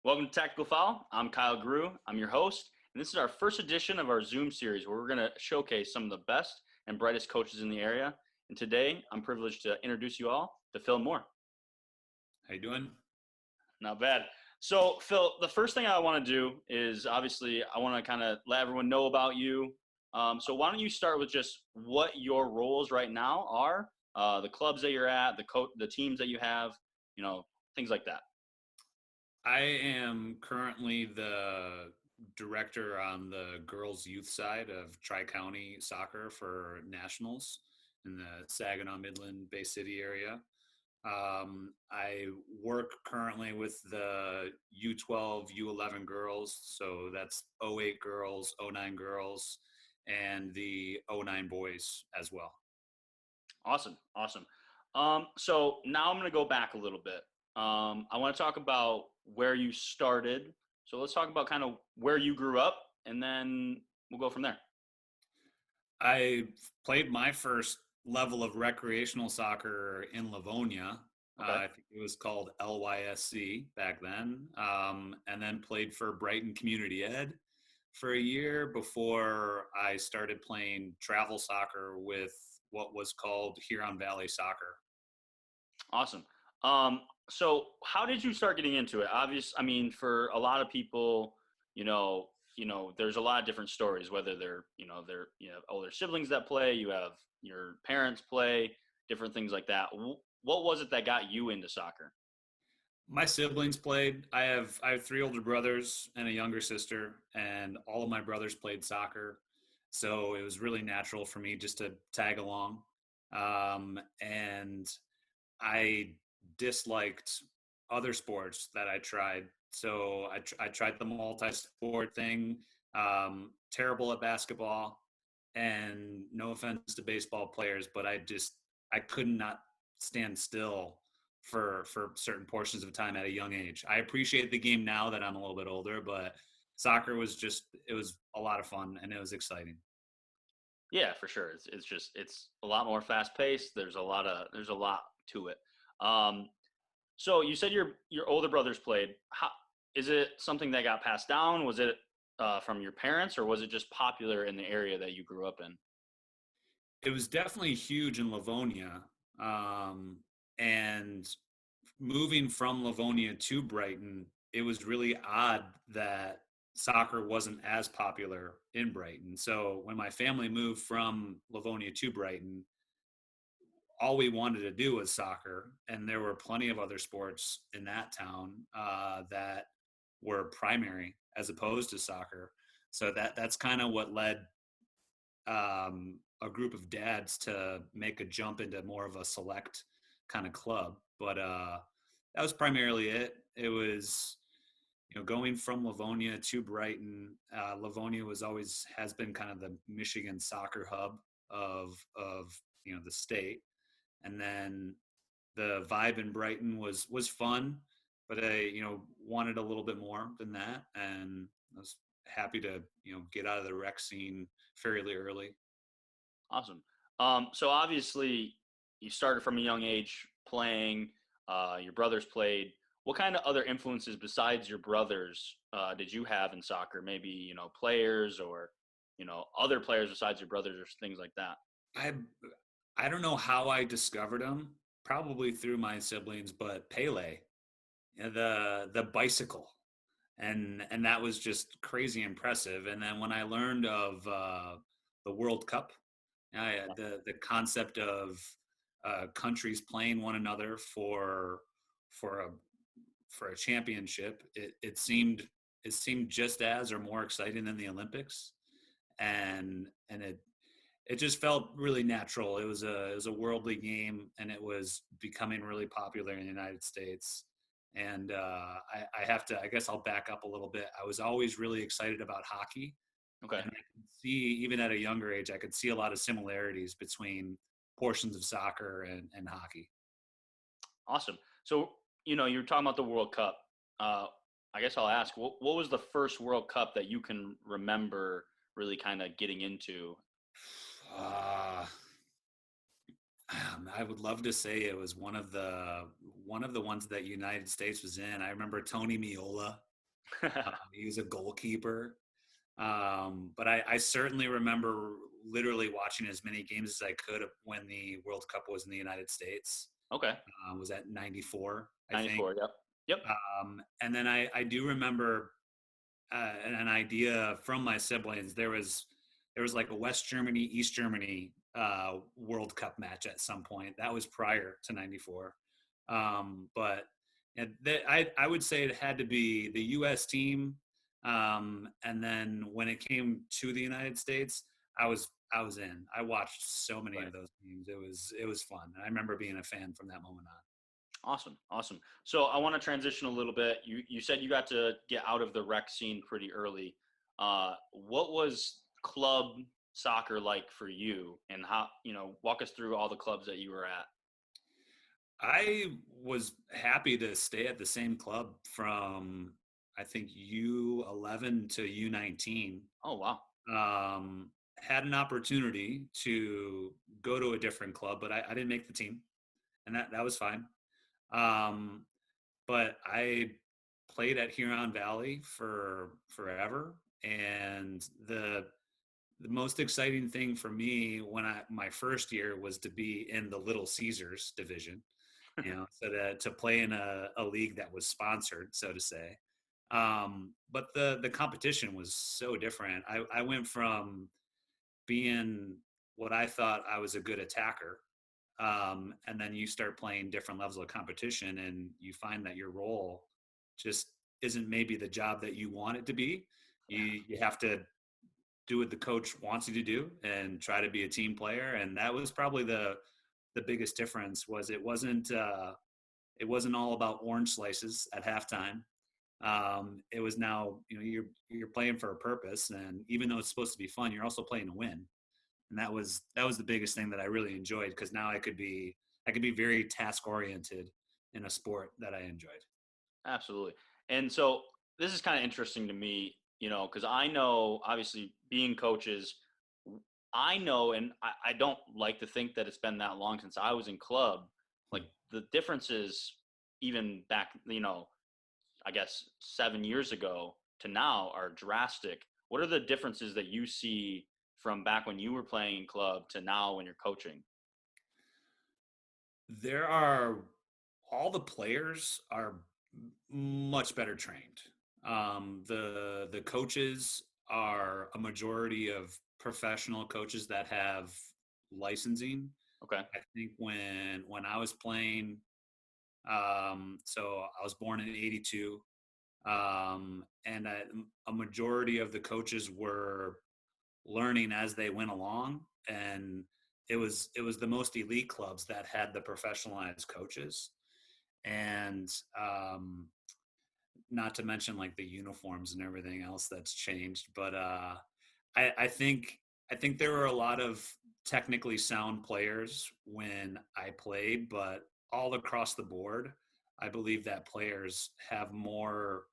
Welcome to Tactical Foul. I'm Kyle Grew. I'm your host, and this is our first edition of our Zoom series where we're going to showcase some of the best and brightest coaches in the area. And today, I'm privileged to introduce you all to Phil Moore. How you doing? Not bad. So, Phil, the first thing I want to do is obviously I want to kind of let everyone know about you. So, why don't you start with just what your roles right now are, the clubs that you're at, the teams that you have, things like that. I am currently the director on the girls' youth side of Tri-County Soccer for Nationals in the Saginaw Midland Bay City area. I work currently with the U12, U11 girls, so that's '08 girls, '09 girls, and the '09 boys as well. Awesome, awesome. So now I'm going to go back a little bit. I want to talk about where you started. So let's talk about kind of where you grew up, and then we'll go from there. I played my first level of recreational soccer in Livonia. Okay, I think it was called LYSC back then, and then played for Brighton Community Ed for a year before I started playing travel soccer with what was called Huron Valley Soccer. awesome. So how did you start getting into it? I mean, for a lot of people, there's a lot of different stories. Whether they're older siblings that play, you have your parents play, different things like that. What was it that got you into soccer? My siblings played. I have three older brothers and a younger sister, and all of my brothers played soccer. So it was really natural for me just to tag along. And I disliked other sports that I tried. So I tried the multi-sport thing. Terrible at basketball, and no offense to baseball players, but I could not stand still for certain portions of time at a young age. I appreciate the game now that I'm a little bit older, but soccer was just it was a lot of fun and it was exciting. Yeah, for sure. It's a lot more fast paced. There's a lot to it. Um, so you said your older brothers played. How is it something that got passed down? Was it from your parents, or was it just popular in the area that you grew up in? It was definitely huge in Livonia, um, and moving from Livonia to Brighton, it was really odd that soccer wasn't as popular in Brighton. So when my family moved from Livonia to Brighton, all we wanted to do was soccer, and there were plenty of other sports in that town that were primary as opposed to soccer. So that's kind of what led a group of dads to make a jump into more of a select kind of club. But that was primarily it. It was going from Livonia to Brighton. Livonia was always has been kind of the Michigan soccer hub of the state, and then the vibe in Brighton was fun, but I wanted a little bit more than that, and I was happy to get out of the rec scene fairly early. Awesome. So obviously you started from a young age playing. Your brothers played. What kind of other influences besides your brothers did you have in soccer? Maybe players or other players besides your brothers or things like that. I I don't know how I discovered him. Probably through my siblings, but Pele, the bicycle, and that was just crazy impressive. And then when I learned of the World Cup, the concept of countries playing one another for a for a championship, it seemed just as or more exciting than the Olympics, and it just felt really natural. It was a worldly game, and it was becoming really popular in the United States. And I have to, I guess I'll back up a little bit. I was always really excited about hockey, Okay. and I could see, even at a younger age, I could see a lot of similarities between portions of soccer and hockey. Awesome. So you're talking about the World Cup. Uh, I guess I'll ask, what was the first World Cup that you can remember really kind of getting into? Uh, I would love to say it was one of the ones that United States was in. I remember Tony Miola. He was a goalkeeper. But I certainly remember literally watching as many games as I could when the World Cup was in the United States. Okay. Was that 94, I think. 94. Yep. Yep. And then I do remember an idea from my siblings. There was like a West Germany, East Germany World Cup match at some point. That was prior to '94, but I would say it had to be the U.S. team. And then when it came to the United States, I was in. I watched so many Right. of those games. It was fun. I remember being a fan from that moment on. Awesome. Awesome. So I want to transition a little bit. You said you got to get out of the rec scene pretty early. What was club soccer like for you, and how, walk us through all the clubs that you were at? I was happy to stay at the same club from I think U11 to U19. Oh, wow. Had an opportunity to go to a different club, but I didn't make the team, and that was fine. Um, but I played at Huron Valley for forever, and the most exciting thing for me when my first year was to be in the Little Caesars division, so to play in a league that was sponsored, so to say. But the competition was so different. I went from being what I thought I was a good attacker, and then you start playing different levels of competition, and you find that your role just isn't maybe the job that you want it to be. You have to do what the coach wants you to do and try to be a team player, and that was probably the biggest difference. Was it wasn't all about orange slices at halftime. It was now, you're playing for a purpose, and even though it's supposed to be fun, you're also playing to win. And that was the biggest thing that I really enjoyed, because now I could be very task oriented in a sport that I enjoyed. Absolutely. And so this is kind of interesting to me, because I know, obviously, being coaches, I know, and I don't like to think that it's been that long since I was in club. Like, the differences, even back, I guess 7 years ago to now, are drastic. What are the differences that you see from back when you were playing in club to now when you're coaching? There are All the players are much better trained. The coaches are a majority of professional coaches that have licensing. Okay. I think when I was playing, so I was born in '82, and a majority of the coaches were learning as they went along, and it was the most elite clubs that had the professionalized coaches, and not to mention like the uniforms and everything else that's changed. But I think there were a lot of technically sound players when I played, but all across the board, I believe that players have more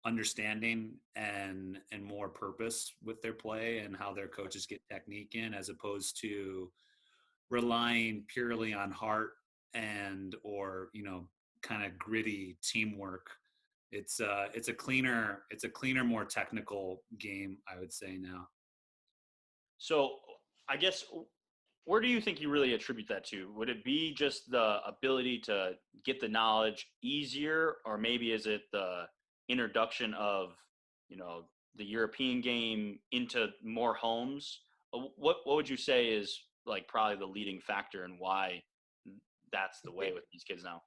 understanding and more purpose with their play and how their coaches get technique in, as opposed to relying purely on heart and or kind of gritty teamwork. It's a cleaner, more technical game, I would say now. So I guess, where do you think you really attribute that to? Would it be just the ability to get the knowledge easier, or maybe is it the introduction of, you know, the European game into more homes? What would you say is, like, probably the leading factor and why that's the way with these kids now?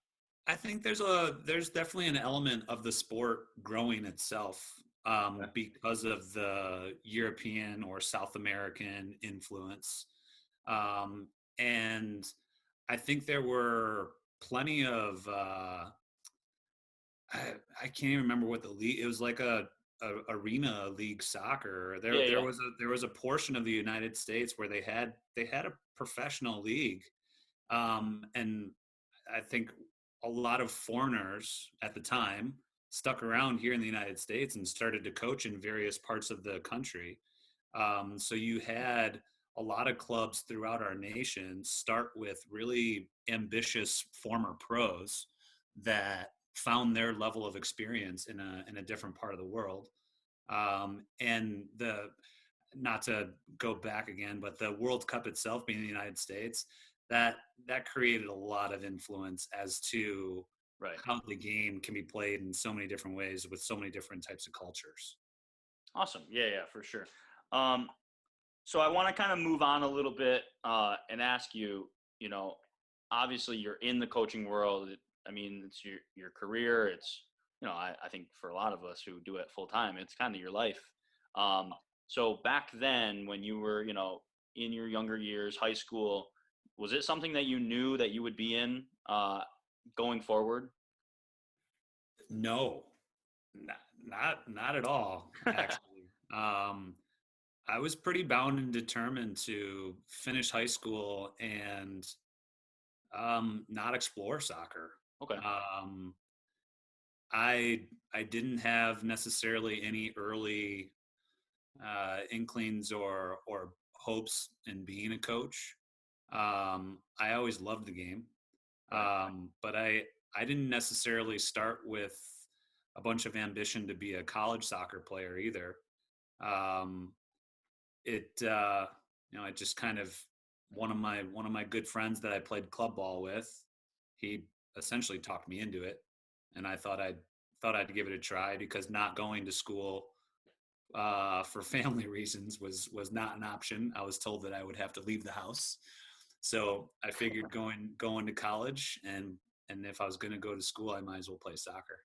I think there's definitely an element of the sport growing itself, Okay. because of the European or South American influence, um, and I think there were plenty of I can't even remember what the league. It was like a arena league soccer. There Yeah, there yeah. was a portion of the United States where they had a professional league, and I think a lot of foreigners at the time stuck around here in the United States and started to coach in various parts of the country. So you had a lot of clubs throughout our nation start with really ambitious former pros that found their level of experience in a different part of the world. And the not to go back again, but the World Cup itself being in the United States, that that created a lot of influence as to Right. how the game can be played in so many different ways with so many different types of cultures. Awesome. Yeah, yeah, for sure. Um, so I want to kind of move on a little bit and ask you, you know, obviously you're in the coaching world. I mean, it's your career. It's, I think for a lot of us who do it full time, it's kind of your life. Um, so back then, when you were, in your younger years, high school, was it something that you knew that you would be in going forward? No, not at all, actually. I was pretty bound and determined to finish high school and not explore soccer. Okay. Um, I didn't have necessarily any early inklings or hopes in being a coach. I always loved the game, Right. but I didn't necessarily start with a bunch of ambition to be a college soccer player either. Um, it I just kind of one of my good friends that I played club ball with, he essentially talked me into it, and I thought I'd give it a try because not going to school for family reasons was not an option. I was told that I would have to leave the house, so I figured going to college and if I was going to go to school, I might as well play soccer.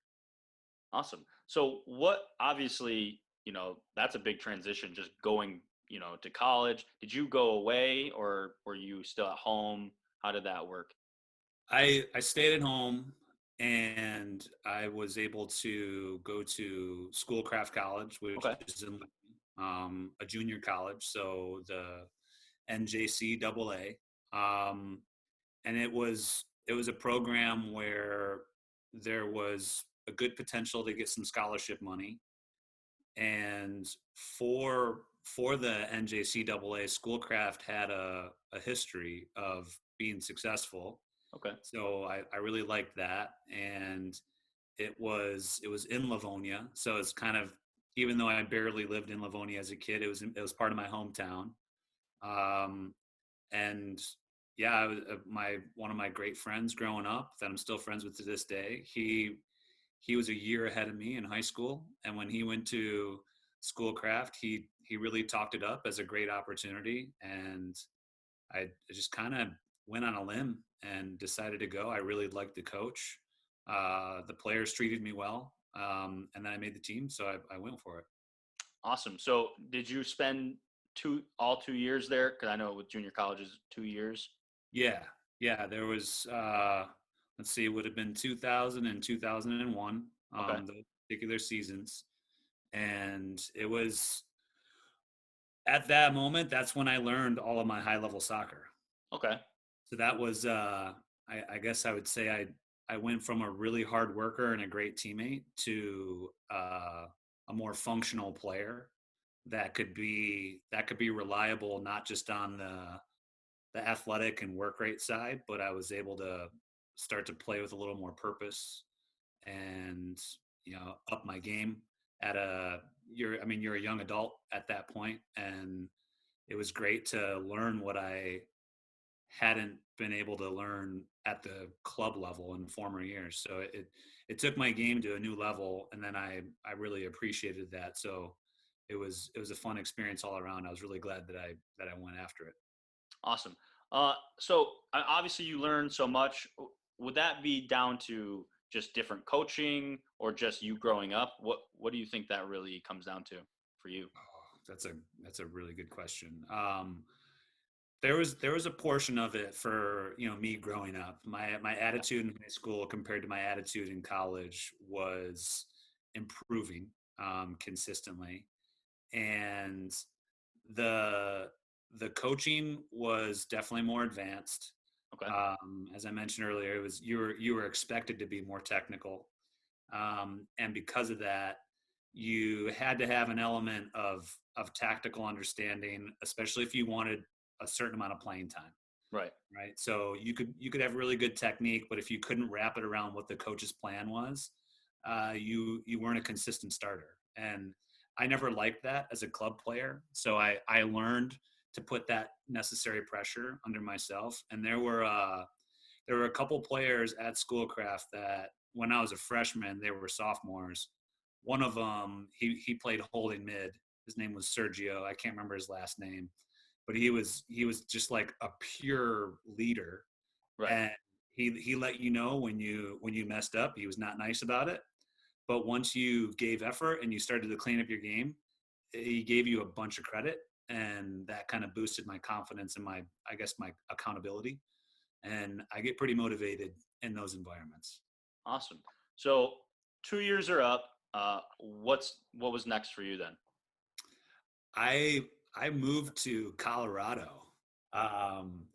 Awesome. So what obviously, that's a big transition just going, to college. Did you go away or were you still at home? How did that work? I stayed at home and I was able to go to Schoolcraft College, which Okay. is in a junior college, so the NJCAA, and it was a program where there was a good potential to get some scholarship money, and for the NJCAA, Schoolcraft had a history of being successful, Okay. so I really liked that, and it was in Livonia, so it's kind of, even though I barely lived in Livonia as a kid, it was part of my hometown, um, and yeah, my one of my great friends growing up that I'm still friends with to this day. He was a year ahead of me in high school, and when he went to Schoolcraft, he really talked it up as a great opportunity, and I just kind of went on a limb and decided to go. I really liked the coach. The players treated me well, and then I made the team, so I went for it. Awesome. So did you spend all 2 years there? Because I know with junior college is 2 years. Yeah, yeah. There was let's see, it would have been 2000 and 2001, Okay. those particular seasons, and it was at that moment that's when I learned all of my high level soccer. Okay. So that was I guess I would say I went from a really hard worker and a great teammate to a more functional player that could be reliable not just on the athletic and work rate side, but I was able to start to play with a little more purpose and up my game at a you're a young adult at that point, and it was great to learn what I hadn't been able to learn at the club level in former years. So it took my game to a new level, and then I really appreciated that. So it was a fun experience all around. I was really glad that I went after it. Awesome. So obviously you learned so much. Would that be down to just different coaching or just you growing up? What do you think that really comes down to for you? Oh, that's a really good question. There was a portion of it for me growing up. My attitude in high school compared to my attitude in college was improving consistently, and the the coaching was definitely more advanced. Okay. As I mentioned earlier, it was you were expected to be more technical, and because of that, you had to have an element of tactical understanding, especially if you wanted a certain amount of playing time. Right. right? So you could have really good technique, but if you couldn't wrap it around what the coach's plan was, you weren't a consistent starter. And I never liked that as a club player. So I learned to put that necessary pressure under myself. And there were a couple players at Schoolcraft that when I was a freshman, they were sophomores. One of them, he played holding mid. His name was Sergio. I can't remember his last name, but he was just like a pure leader, Right. and he let you know when you messed up. He was not nice about it, but once you gave effort and you started to clean up your game, he gave you a bunch of credit, and that kind of boosted my confidence and my, I guess, my accountability. And I get pretty motivated in those environments. Awesome. So 2 years are up. What was next for you then? I moved to Colorado. Um,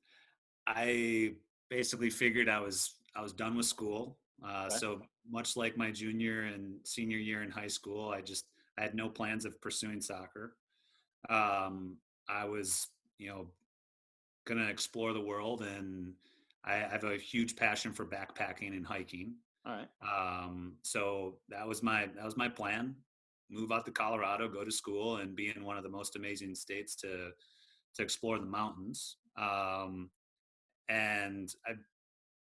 I basically figured I was done with school. Okay. So much like my junior and senior year in high school, I had no plans of pursuing soccer. Um, I was, gonna explore the world, and I have a huge passion for backpacking and hiking. All right. So that was my plan. Move out to Colorado, go to school, and be in one of the most amazing states to explore the mountains. And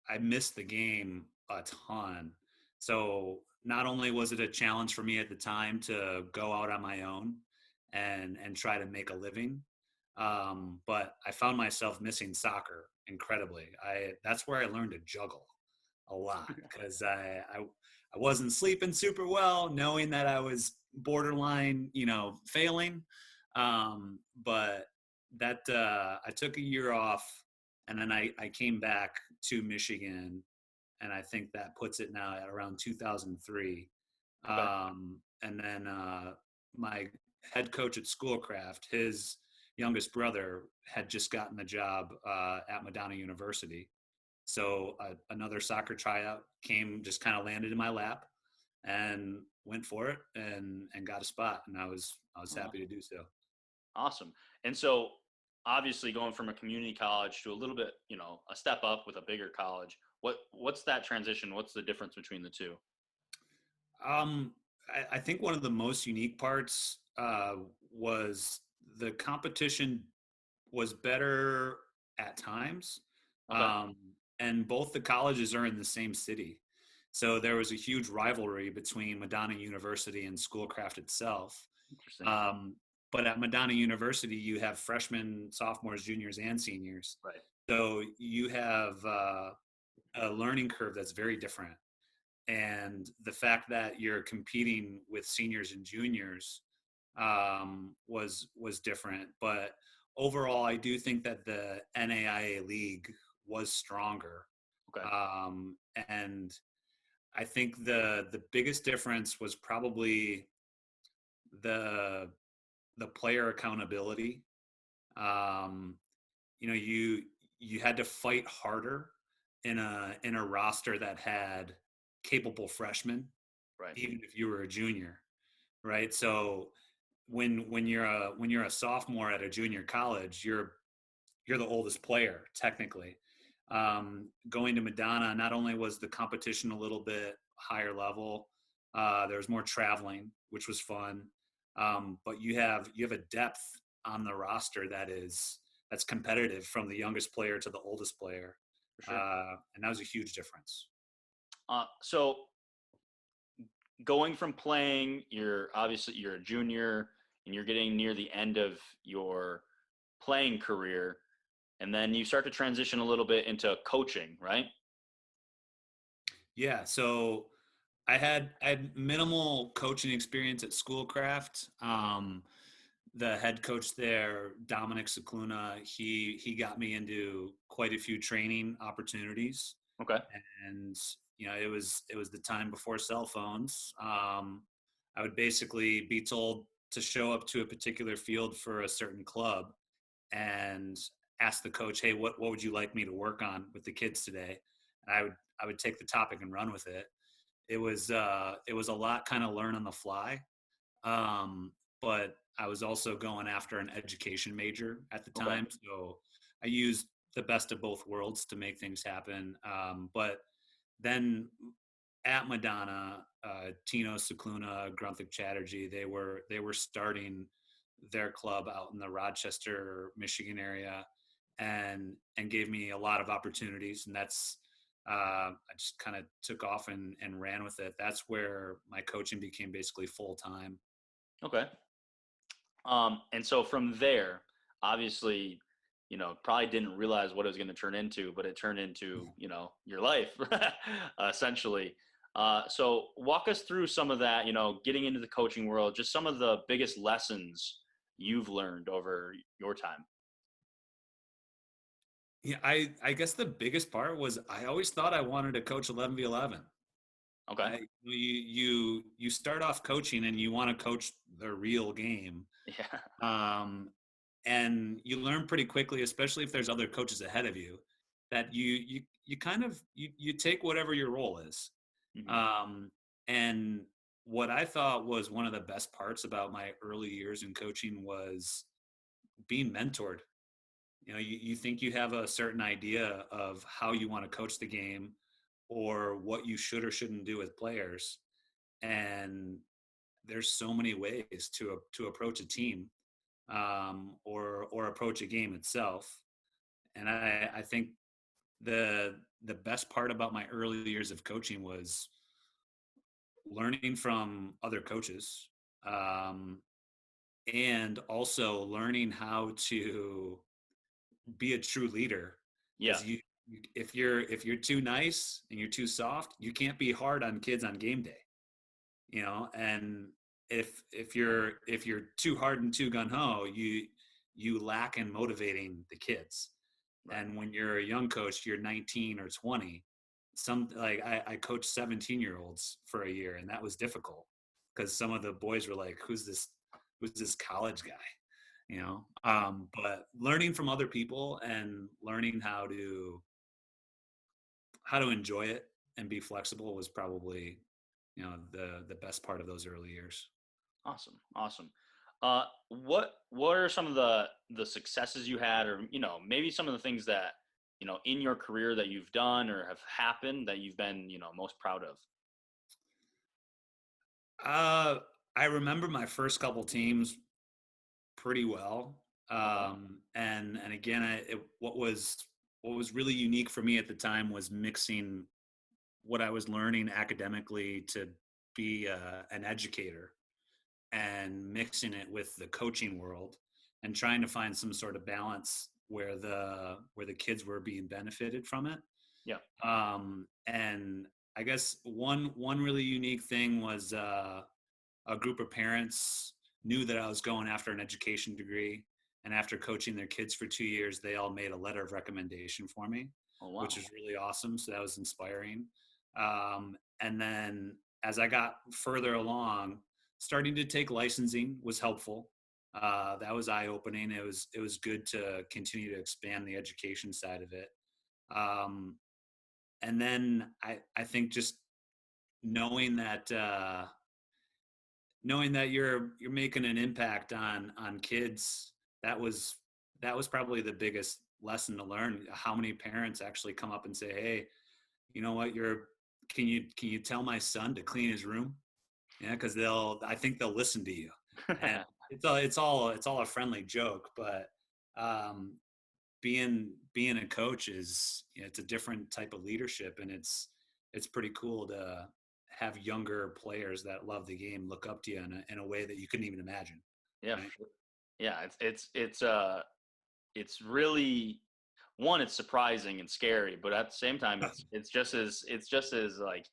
I missed the game a ton. So not only was it a challenge for me at the time to go out on my own and try to make a living, but I found myself missing soccer incredibly. That's where I learned to juggle a lot because I wasn't sleeping super well, knowing that I was borderline, failing. But that I took a year off, and then I came back to Michigan, and I think that puts it now at around 2003. Okay. And then my head coach at Schoolcraft, his youngest brother had just gotten the job at Madonna University. So another soccer tryout came, just kind of landed in my lap, and went for it and got a spot, and I was happy to do so. Awesome. And so obviously going from a community college to a little bit, a step up with a bigger college. What's that transition? What's the difference between the two? Um, I think one of the most unique parts was the competition was better at times, Okay. um, and both the colleges are in the same city. So there was a huge rivalry between Madonna University and Schoolcraft itself. Interesting. Um, but at Madonna University, you have freshmen, sophomores, juniors, and seniors. Right. So you have a learning curve that's very different. And the fact that you're competing with seniors and juniors was different. But overall, I do think that the NAIA league was stronger. Okay. Um, and I think the biggest difference was probably the the player accountability. Um, you had to fight harder in a roster that had capable freshmen, Right. even if you were a junior, right? So when you're a sophomore at a junior college, you're the oldest player technically. Going to Madonna, not only was the competition a little bit higher level, there was more traveling, which was fun, but you have a depth on the roster that's competitive from the youngest player to the oldest player, For sure. and that was a huge difference. So going from playing, you're a junior and you're getting near the end of your playing career, and then you start to transition a little bit into coaching, right? Yeah, so I had minimal coaching experience at Schoolcraft. The head coach there, Dominic Cicluna, he got me into quite a few training opportunities, Okay. and it was the time before cell phones. I would basically be told to show up to a particular field for a certain club and ask the coach, "Hey, what would you like me to work on with the kids today?" And I would take the topic and run with it. It was a lot, kind of learn on the fly, um, but I was also going after an education major at the Okay. time, so I used the best of both worlds to make things happen. But then at Madonna, Tino Cicluna, Grunthik Chatterjee, they were starting their club out in the Rochester, Michigan area, and gave me a lot of opportunities, and that's I just kind of took off and ran with it. That's where my coaching became basically full time. Okay. And so from there, obviously, probably didn't realize what it was going to turn into, but it turned into, your life, essentially. So walk us through some of that, getting into the coaching world, just some of the biggest lessons you've learned over your time. Yeah, I guess the biggest part was I always thought I wanted to coach 11v11. Okay. You start off coaching and you want to coach the real game, Yeah. um, and you learn pretty quickly, especially if there's other coaches ahead of you, that you kind of you take whatever your role is. Hmm. Um, and what I thought was one of the best parts about my early years in coaching was being mentored. You think you have a certain idea of how you want to coach the game or what you should or shouldn't do with players, and there's so many ways to approach a team, or approach a game itself. And I think the best part about my early years of coaching was learning from other coaches, um, and also learning how to be a true leader, Yeah. because if you're too nice and you're too soft, you can't be hard on kids on game day. And if you're too hard and too gung-ho, you lack in motivating the kids. Right. And when you're a young coach, you're 19 or 20. I coached 17-year-olds for a year, and that was difficult because some of the boys were like, who's this college guy? But learning from other people and learning how to enjoy it and be flexible was probably the best part of those early years. Awesome. Awesome. What are some of the successes you had, or maybe some of the things that in your career that you've done or have happened that you've been most proud of? uh I remember my first couple teams pretty well. Okay. And again, what was really unique for me at the time was mixing what I was learning academically to be an educator, and mixing it with the coaching world, and trying to find some sort of balance where the kids were being benefited from it. Yeah. And I guess one really unique thing was, a group of parents knew that I was going after an education degree, and after coaching their kids for 2 years, they all made a letter of recommendation for me, Oh which wow. was really awesome. So that was inspiring. And then as I got further along, starting to take licensing was helpful. That was eye opening. It was good to continue to expand the education side of it. Um, and then I think just knowing that. Knowing that you're making an impact on kids, that was probably the biggest lesson to learn. How many parents actually come up and say, hey, you know what, can you tell my son to clean his room? Yeah, because I think they'll listen to you. And it's all a friendly joke, but um being a coach is, it's a different type of leadership, and it's pretty cool to have younger players that love the game look up to you in a way that you couldn't even imagine, Yeah. right? Yeah. It's really, one, it's surprising and scary, but at the same time, it's just as like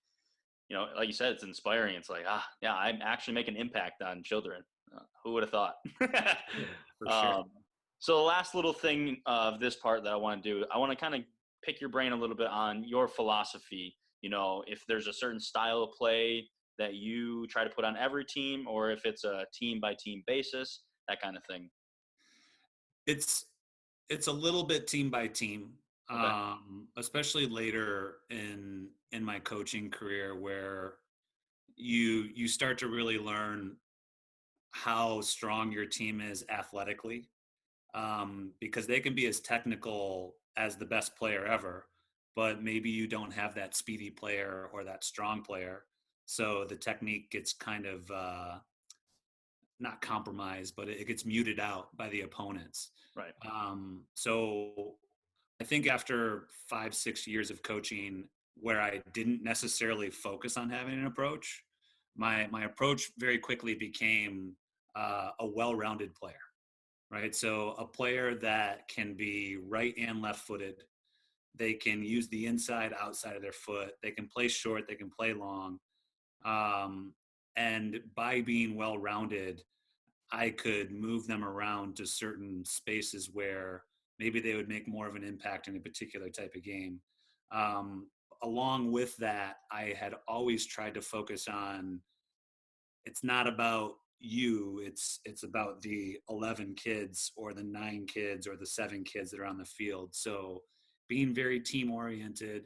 like you said, it's inspiring. It's like, yeah, I'm actually making an impact on children. Who would have thought? Yeah, for sure. um, so the last little thing of this part that I want to do, I want to kind of pick your brain a little bit on your philosophy. If there's a certain style of play that you try to put on every team, or if it's a team by team basis, that kind of thing. it's it's a little bit team by team, Okay. especially later in my coaching career, where you start to really learn how strong your team is athletically, because they can be as technical as the best player ever, but maybe you don't have that speedy player or that strong player. So the technique gets kind of not compromised, but it gets muted out by the opponents. Right. So I think after 5, 6 years of coaching, where I didn't necessarily focus on having an approach, my approach very quickly became a well-rounded player, right? So a player that can be right and left-footed. They can use the inside, outside of their foot. They can play short. They can play long. Um, and by being well-rounded, I could move them around to certain spaces where maybe they would make more of an impact in a particular type of game. Um, Along with that, I had always tried to focus on it's not about you, it's about the 11 kids or the 9 kids or the 7 kids that are on the field. So being very team oriented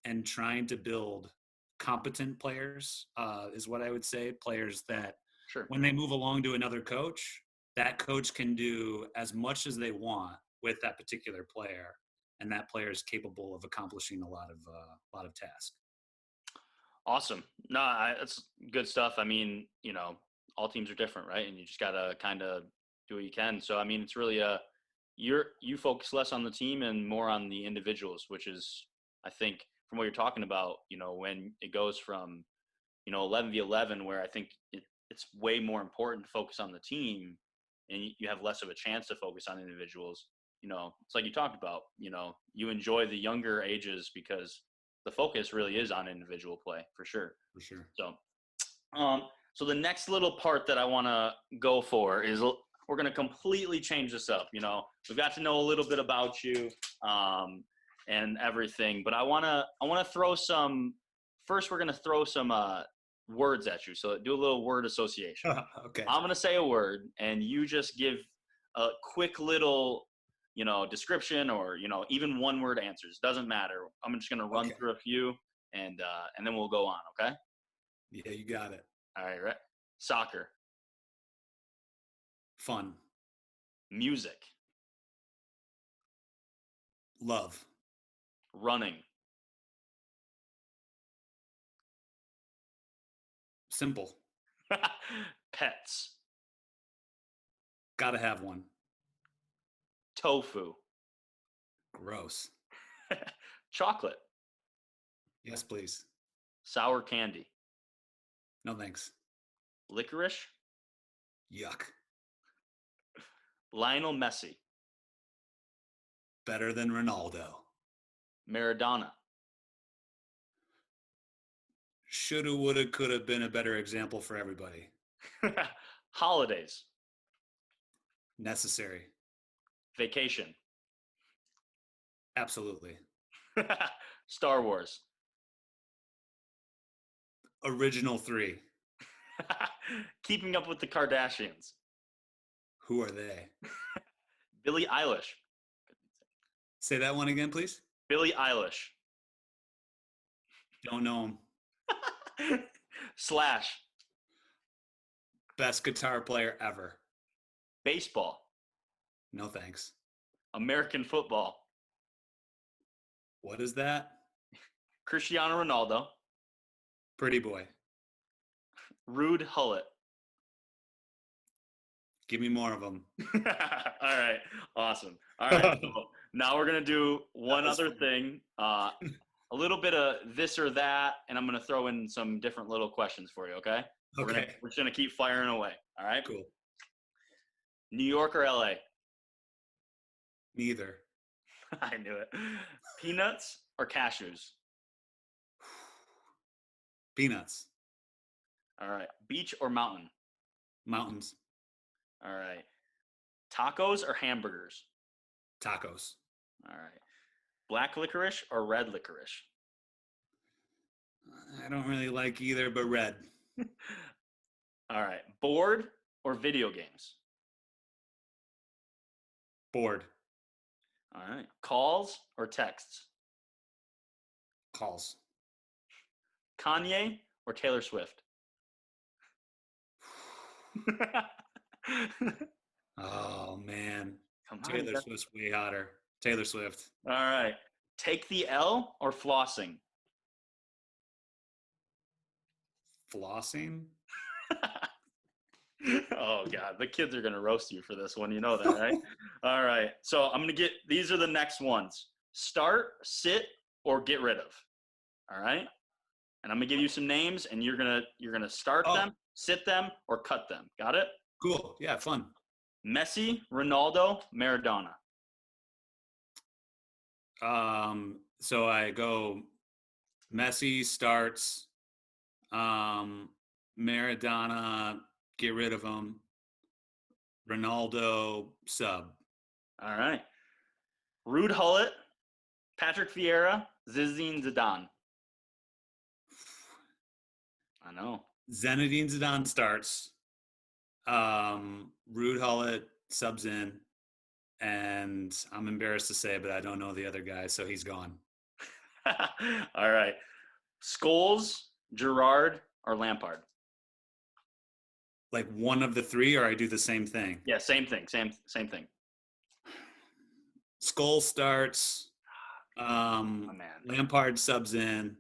and trying to build competent players is what I would say. Players that Sure. when they move along to another coach, that coach can do as much as they want with that particular player, and that player is capable of accomplishing a lot of tasks. Awesome. No, that's good stuff. I mean, all teams are different, right? And you just gotta kind of do what you can. So, I mean, it's really you focus less on the team and more on the individuals, which is, I think, from what you're talking about. When it goes from 11v11, where I think it's way more important to focus on the team, and you have less of a chance to focus on individuals. It's like you talked about. You enjoy the younger ages because the focus really is on individual play for sure. For sure. So, um, so the next little part that I want to go for is we're going to completely change this up. We've got to know a little bit about you, and everything, but I want to throw some. First, we're going to throw some words at you. So do a little word association. Okay. I'm going to say a word, and you just give a quick little, description, or even one word answers. Doesn't matter. I'm just going to run Okay. through a few, and then we'll go on. Okay. Yeah, you got it. All right. Right. Soccer, Fun. music, Love. running, Simple. pets, Gotta have one. tofu, Gross. chocolate, Yes, please. sour candy, No thanks. licorice, Yuck. Lionel Messi, Better than Ronaldo. Maradona, Shoulda, woulda, coulda been a better example for everybody. holidays, Necessary. vacation, Absolutely. Star Wars, Original 3. keeping up with the Kardashians, Who are they? Billie Eilish, Say that one again, please. Billie Eilish, Don't know him. Slash, Best guitar player ever. baseball, No thanks. American football, What is that? Cristiano Ronaldo, Pretty boy. Rude Hullet. Give me more of them. All right, awesome. All right, so now we're gonna do one other fun. thing, a little bit of this or that, and I'm gonna throw in some different little questions for you. Okay? Okay. We're just gonna keep firing away. All right. Cool. New York or LA? Neither. I knew it. Peanuts or cashews? Peanuts. All right. Beach or mountain? Mountains. All right. Tacos or hamburgers? Tacos. All right. Black licorice or red licorice? I don't really like either, but red. All right. Board or video games? Bored. All right. Calls or texts? Calls. Kanye or Taylor Swift? Oh man. Come on, Taylor Swift's way hotter. Taylor Swift. All right. Take the L or flossing? Flossing? Oh God, the kids are gonna roast you for this one. You know that, right? All right. So I'm gonna get. These are the next ones. Start, sit, or get rid of. All right. And I'm gonna give you some names, and you're gonna start Oh, them, sit them, or cut them. Got it? cool. Yeah, fun. Messi, Ronaldo, Maradona. So I go Messi starts, um, Maradona, get rid of him. Ronaldo sub. All right. Rude Hullet, Patrick Vieira, Zinedine Zidane. I know. Zinedine Zidane starts. Rude Hullet subs in, and I'm embarrassed to say, but I don't know the other guy, so he's gone. All right. Scholes, Gerard, or Lampard. Like one of the three, or I do the same thing. Yeah, same thing. Same thing. Skull starts. Oh, man. Lampard subs in,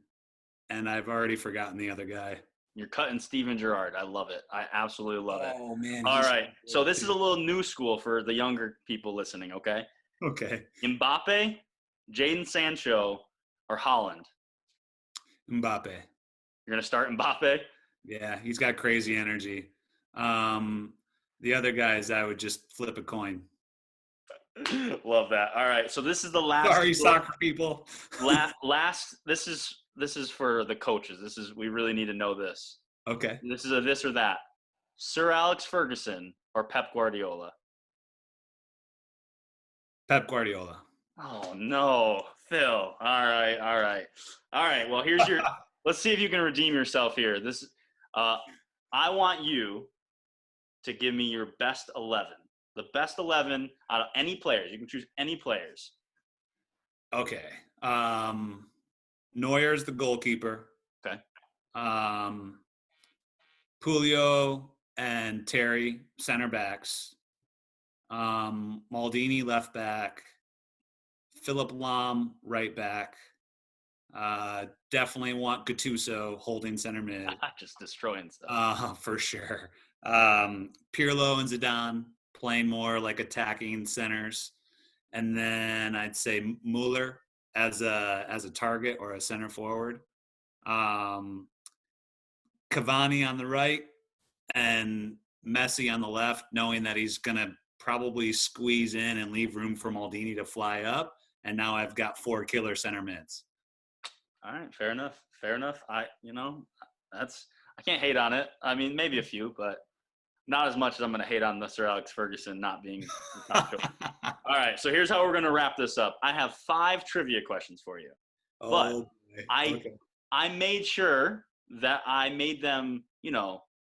and I've already forgotten the other guy. You're cutting Steven Gerrard. I love it. I absolutely love it. Oh man, All he's right. So this is a little new school for the younger people listening, okay? okay. Mbappe, Jaden Sancho, or Holland? Mbappe. You're going to start Mbappe? Yeah, he's got crazy energy. The other guys, I would just flip a coin. Love that. All right. So this is the last Sorry, soccer people. last this is for the coaches. We really need to know this. Okay. This is a this or that. Sir Alex Ferguson or Pep Guardiola? Pep Guardiola. Oh no, Phil. All right, all right, all right. Well, let's see if you can redeem yourself here. I want you to give me your best 11. The best 11 out of any players. You can choose any players. Okay. Neuer's the goalkeeper. Okay. Julio and Terry center backs. Maldini left back. Philip Lahm right back. Definitely want Gattuso holding center mid. Just destroying stuff. For sure. Pirlo and Zidane playing more like attacking centers, and then I'd say Mueller as a target or a center forward. Cavani on the right and Messi on the left, knowing that he's gonna probably squeeze in and leave room for Maldini to fly up. And now I've got 4 killer center mids. All right, fair enough. Fair enough. I can't hate on it. I mean, maybe a few, but not as much as I'm going to hate on the Sir Alex Ferguson not being the top choice. All right, so here's how we're going to wrap this up. I have 5 trivia questions for you, but I made sure that I made them,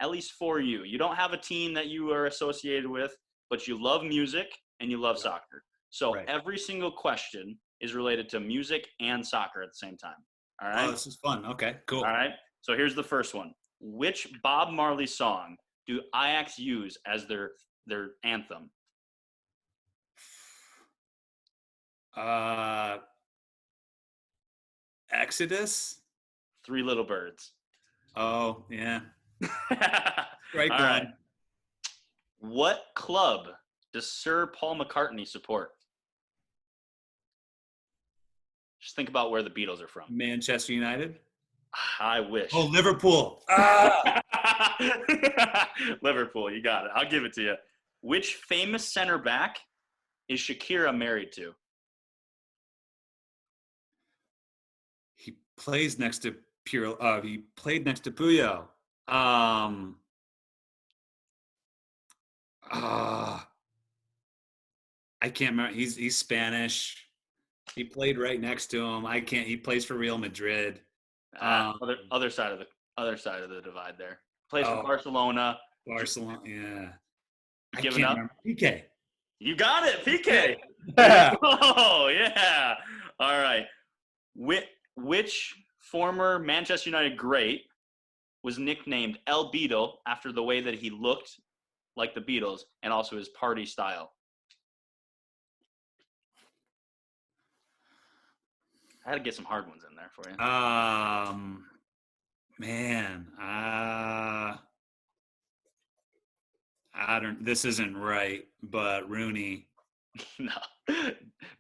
at least for you. You don't have a team that you are associated with, but you love music and you love soccer. So every single question is related to music and soccer at the same time. All right. Oh, this is fun. Okay, cool. All right. So here's the first one. Which Bob Marley song do Ajax use as their anthem? Exodus? 3 Little Birds. Oh, yeah. Right. All right. What club does Sir Paul McCartney support? Just think about where the Beatles are from. Manchester United? I wish. Oh, Liverpool. Liverpool, you got it. I'll give it to you. Which famous center back is Shakira married to? He plays next to he played next to Puyo. I can't remember. He's Spanish. He played right next to him. He plays for Real Madrid. Other side of the divide there. Plays for Barcelona. Barcelona, yeah. I Giving can't up? remember. PK. You got it, PK. Yeah. Oh, yeah. All right. Which former Manchester United great was nicknamed El Beatle after the way that he looked like the Beatles and also his party style? I had to get some hard ones in there for you. Man, I don't. This isn't right, but Rooney. No,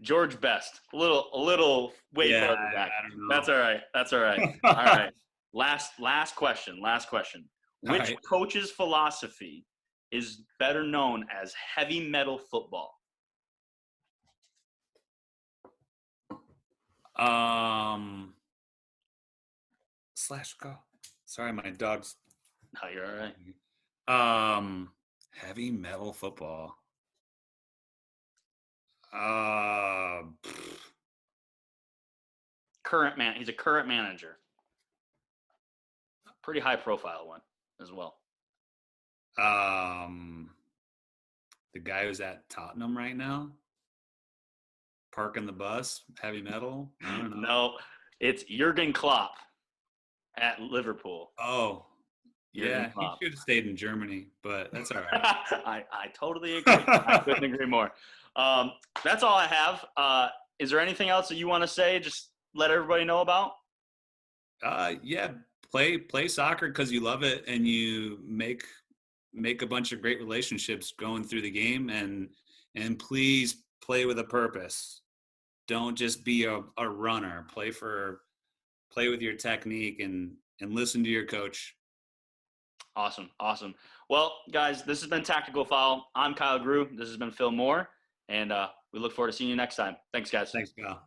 George Best. A little way Yeah, farther back. I don't That's know. all right. That's all right. All right. Last question. Last question. All Which right. coach's philosophy is better known as heavy metal football? Um, slash call. Sorry, my dog's. No, you're all right. Heavy metal football. Uh, Current man. He's a current manager. Pretty high profile one as well. um, the guy who's at Tottenham right now, parking the bus, heavy metal. I don't know. No, it's Jurgen Klopp at Liverpool. Oh, Jurgen yeah, he Klopp. should have stayed in Germany, but that's all I totally agree. I couldn't agree more. Um, that's all I have. Is there anything else that you want to say? Just let everybody know about. Yeah, play soccer because you love it and you make a bunch of great relationships going through the game, and please play with a purpose. Don't just be a runner. Play with your technique and listen to your coach. Awesome, awesome. Well, guys, this has been Tactical Foul. I'm Kyle Grew. This has been Phil Moore, and we look forward to seeing you next time. Thanks, guys. Thanks, Kyle.